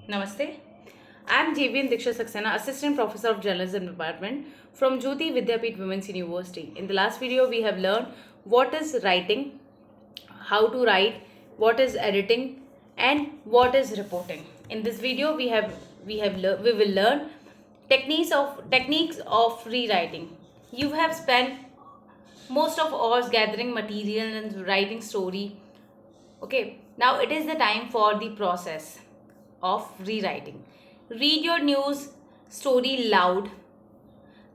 Namaste. I am Diksha Saxena, Assistant Professor of Journalism Department from JAYOTI VIDYAPEETH Women's University. In the last video, we have learned what is writing, how to write, what is editing, and what is reporting. In this video, we will learn techniques of rewriting. You have spent most of hours gathering material and writing story. Okay, now it is the time for the process of rewriting. Read your news story loud.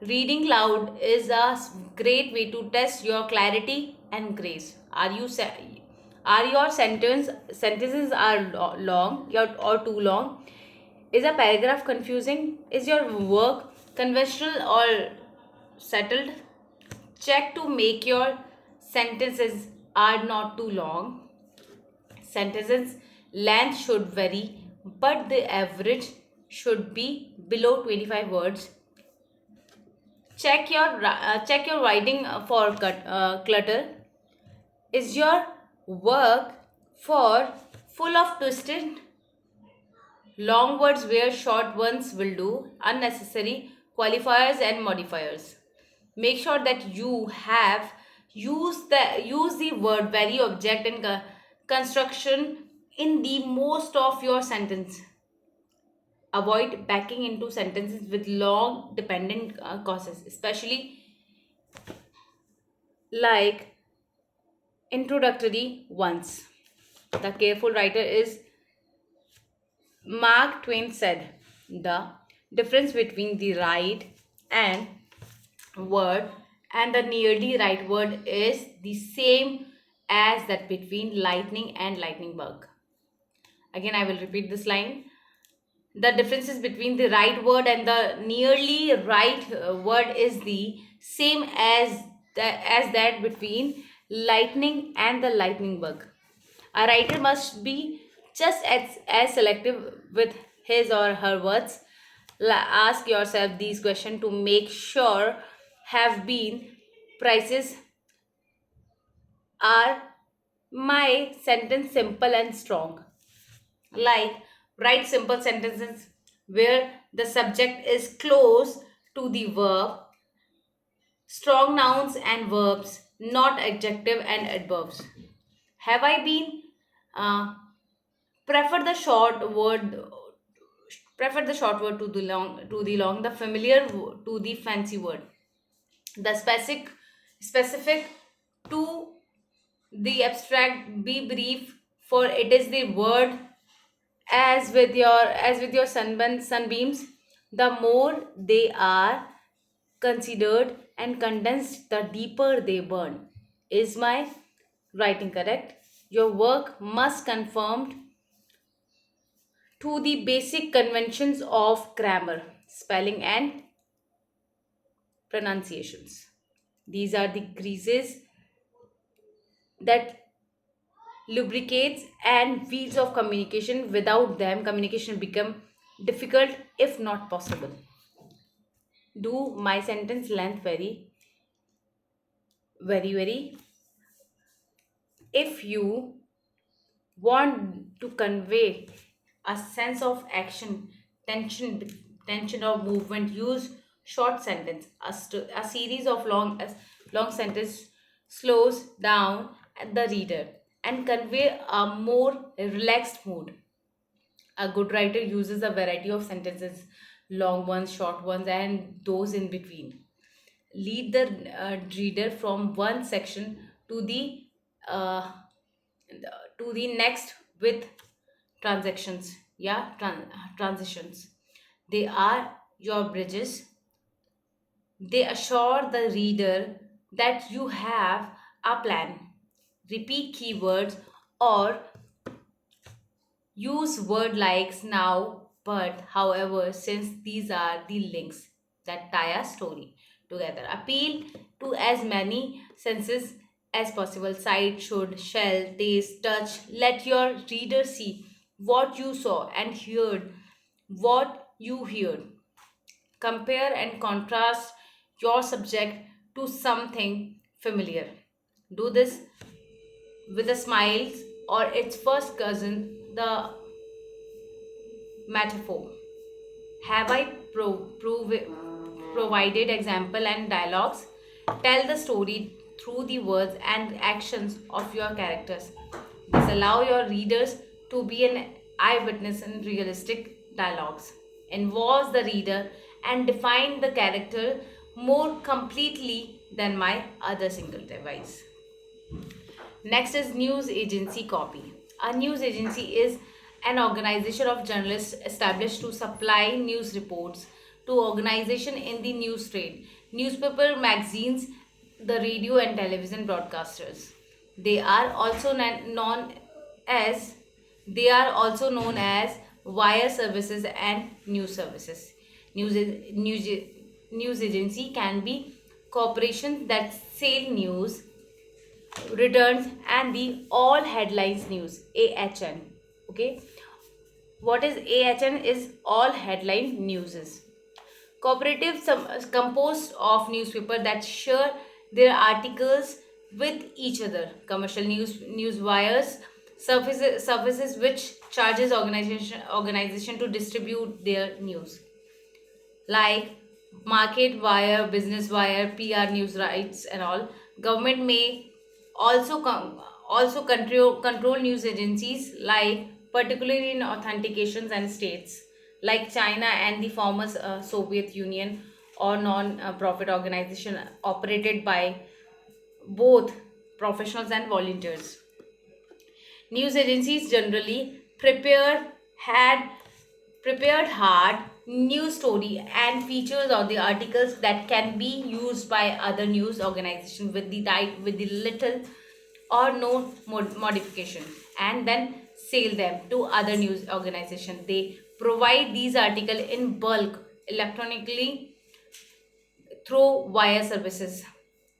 Reading loud is a great way to test your clarity and grace. Are your sentences are long or too long? Is a paragraph confusing? Is your work conventional or settled? Check to make your sentences are not too long. Sentences length should vary, but the average should be below 25 words. Check your writing for clutter. Is your work for full of twisted long words where short ones will do? Unnecessary qualifiers and modifiers. Make sure that you have use the word very object and construction in the most of your sentence. Avoid backing into sentences with long dependent causes, especially like introductory ones. The careful writer is Mark Twain said, the difference between the right and word and the nearly right word is the same as that between lightning and lightning bug. Again, I will repeat this line. The differences between the right word and the nearly right word is the same as that between lightning and the lightning bug. A writer must be just as selective with his or her words. Ask yourself these questions to make sure have been prices. Are my sentence simple and strong? Like, write simple sentences where the subject is close to the verb, strong nouns and verbs, not adjective and adverbs. Have I been uh, prefer the short word prefer the short word to the long, the familiar to the fancy word, the specific to the abstract. Be brief, for it is the word. As with your sunbeams, the more they are considered and condensed, the deeper they burn. Is my writing correct? Your work must conform to the basic conventions of grammar, spelling, and pronunciations. These are the greases that lubricates and wheels of communication. Without them, communication become difficult, if not possible. Do my sentence length very. If you want to convey a sense of action, tension tension or movement, use short sentence. A series of long sentence slows down the reader and convey a more relaxed mood. A good writer uses a variety of sentences, long ones, short ones, and those in between. Lead the reader from one section to uh, the next with transactions. Yeah, transitions. They are your bridges. They assure the reader that you have a plan. Repeat keywords or use word likes now, but, however, since these are the links that tie a story together. Appeal to as many senses as possible: sight, should, shall, taste, touch. Let your reader see what you saw and heard what you heard. Compare and contrast your subject to something familiar. Do this with a smile or its first cousin, the metaphor. Have I provided example and dialogues? Tell the story through the words and actions of your characters. This allow your readers to be an eyewitness in realistic dialogues. Involves the reader and define the character more completely than my other single device. Next is news agency copy. A news agency is an organization of journalists established to supply news reports to organization in the news trade, newspaper, magazines, the radio and television broadcasters. They are also known as they are also known as wire services and news services. News news news agency can be corporations that sell news returns and the all headlines news AHN. Okay, what is AHN is all headline newses. Cooperatives composed of newspaper that share their articles with each other. Commercial news wires services which charges organization to distribute their news, like market wire, business wire, PR news rights and all. Government may also control news agencies, like particularly in authentications and states like China and the former Soviet Union, or non-profit organization operated by both professionals and volunteers. News agencies generally had prepared hard news story and features of the articles that can be used by other news organizations with the little or no modification, and then sell them to other news organizations. They provide these articles in bulk electronically through wire services.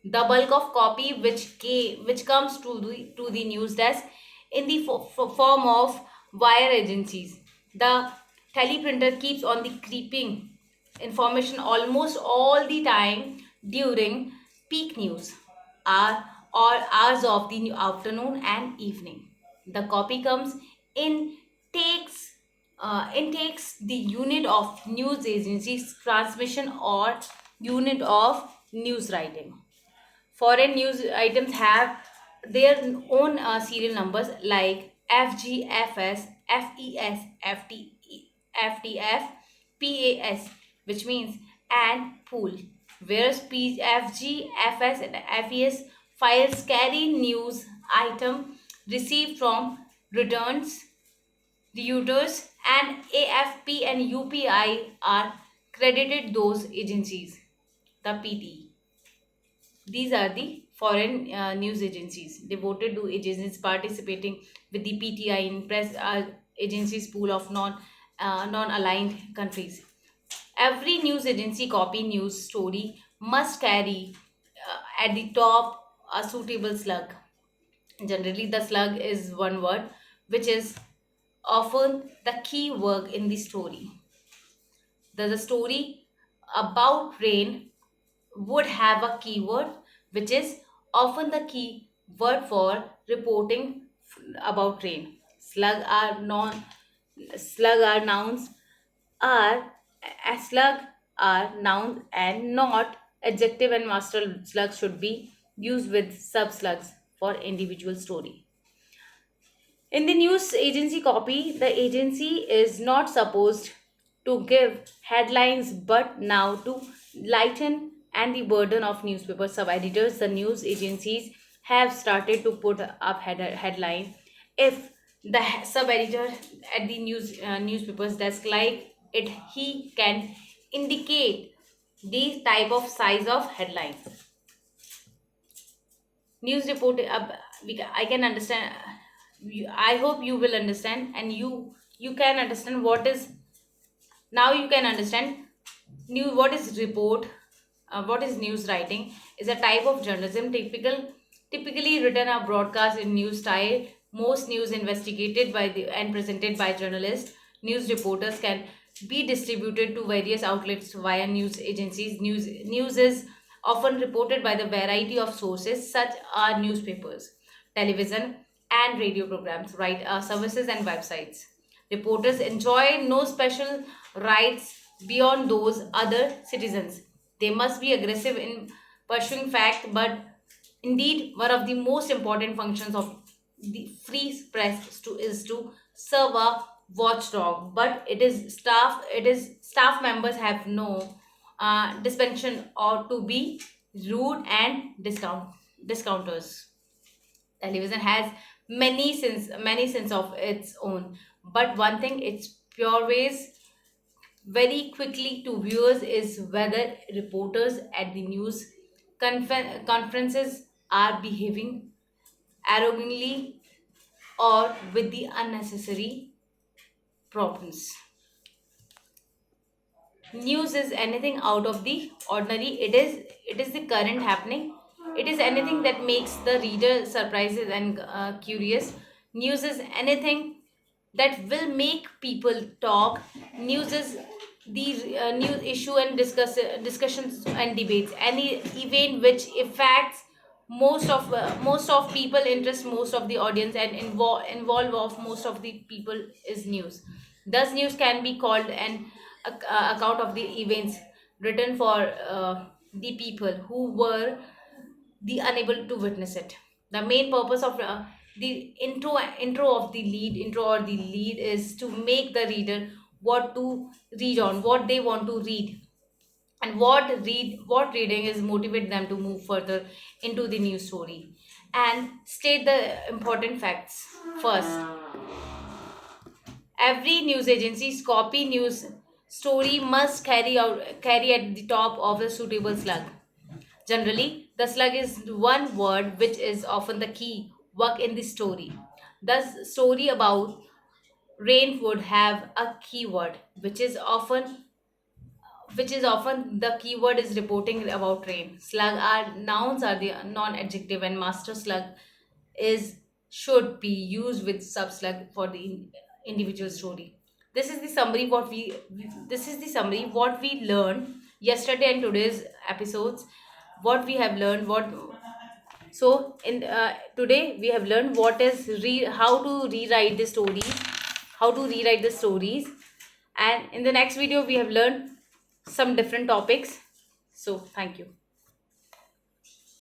The bulk of copy which comes to the news desk in the form of wire agencies. The teleprinter keeps on the creeping information almost all the time during peak news hour or hours of the afternoon and evening. The copy comes in takes takes the unit of news agency's transmission or unit of news writing. Foreign news items have their own serial numbers, like FGFS, FES, FTF, PAS, which means and pool. Whereas PFG, FS, and FES files carry news item received from returns, reuters, and AFP and UPI are credited those agencies. The PT. These are the foreign news agencies devoted to agencies participating with the PTI in press agencies pool of non-aligned countries. Every news agency copy news story must carry at the top a suitable slug. Generally, the slug is one word, which is often the key word in the story. The story about rain would have a keyword, which is often the key word for reporting about rain. Slug are nouns are slug are nouns and not adjective, and master slug should be used with sub slugs for individual story. In the news agency copy, the agency is not supposed to give headlines but now to lighten and the burden of newspaper sub editors. The news agencies have started to put up headline. If the sub editor at the newspaper's desk like it, he can indicate the type of size of headline. News report I can understand. I hope you will understand, and you can understand what is. Now you can understand new what is report, what is news writing is a type of journalism typically written or broadcast in news style. Most news investigated by the and presented by journalists. News reporters can be distributed to various outlets via news agencies. News is often reported by the variety of sources such are newspapers, television and radio programs, right, services and websites. Reporters enjoy no special rights beyond those other citizens. They must be aggressive in pursuing fact, but indeed, one of the most important functions of the free press is to serve a watchdog. But it is staff members have no dispensation or to be rude and discounters. Television has many sins of its own, but one thing it's pure ways very quickly to viewers is whether reporters at the news conferences are behaving arrogantly or with the unnecessary problems. News is anything out of the ordinary. It is the current happening. It is anything that makes the reader surprised and curious. News is anything that will make people talk. News is the news issue and discussions and debates, any event which affects most of people interest most of the audience and involve of most of the people is news. Thus news can be called an account of the events written for the people who were the unable to witness it. The main purpose of the intro or the lead is to make the reader what to read on, what they want to read, and what reading is motivate them to move further into the news story and state the important facts. First, every news agency's copy news story must carry at the top of a suitable slug. Generally, the slug is one word which is often the key work in the story. Thus, story about rain would have a keyword, which is often the keyword is reporting about rain. Slug are nouns are the non-adjective, and master slug is should be used with subslug for the individual story. This is the summary what we learned yesterday and today's episodes. What we have learned, what so in today we have learned how to rewrite the stories, and in the next video we have learned some different topics. So thank you.